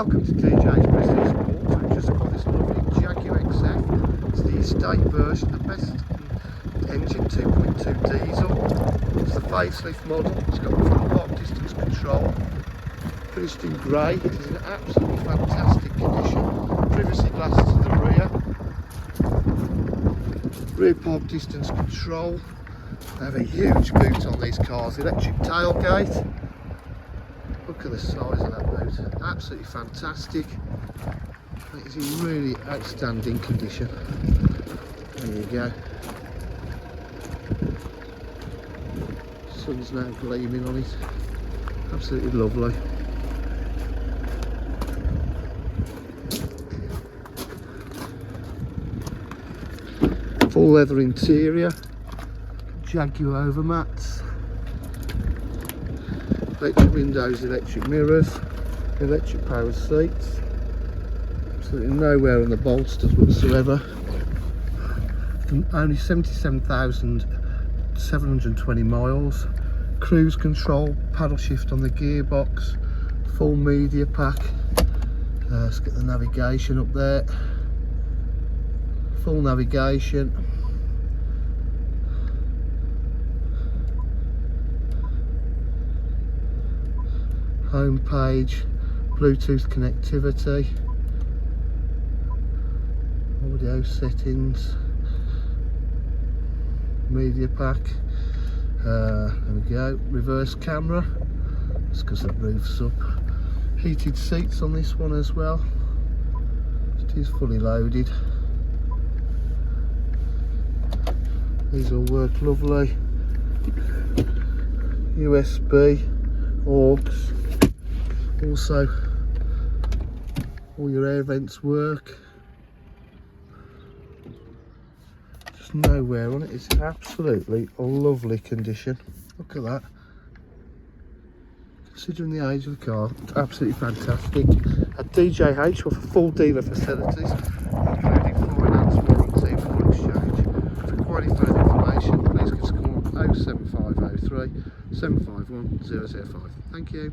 Welcome to DJ's Business Sport. We've just got this lovely Jaguar XF. It's the estate version, the best engine, 2.2 diesel. It's the facelift model. It's got front park distance control. Finished in grey. It is in absolutely fantastic condition. Privacy glass to the rear park distance control. They have a huge boot on these cars. Electric tailgate. Look at the size of that boot, absolutely fantastic. It is in really outstanding condition. There you go. Sun's now gleaming on it, absolutely lovely. Full leather interior, Jaguar overmats. Electric windows, electric mirrors, electric powered seats. Absolutely nowhere on the bolsters whatsoever. Only 77,720 miles. Cruise control, paddle shift on the gearbox, full media pack. Let's get the navigation up there. Full navigation. Home page, Bluetooth connectivity, audio settings, media pack. There we go. Reverse camera. That's because the roof's up. Heated seats on this one as well. It is fully loaded. These all work lovely. USB, aux. Also, all your air vents work. Just no wear on it. It's in absolutely lovely condition. Look at that. Considering the age of the car, it's absolutely fantastic. At DJH, we offer full dealer facilities, including finance, warranty, full exchange. For quite further information, please give us a call on 07503 751 005. Thank you.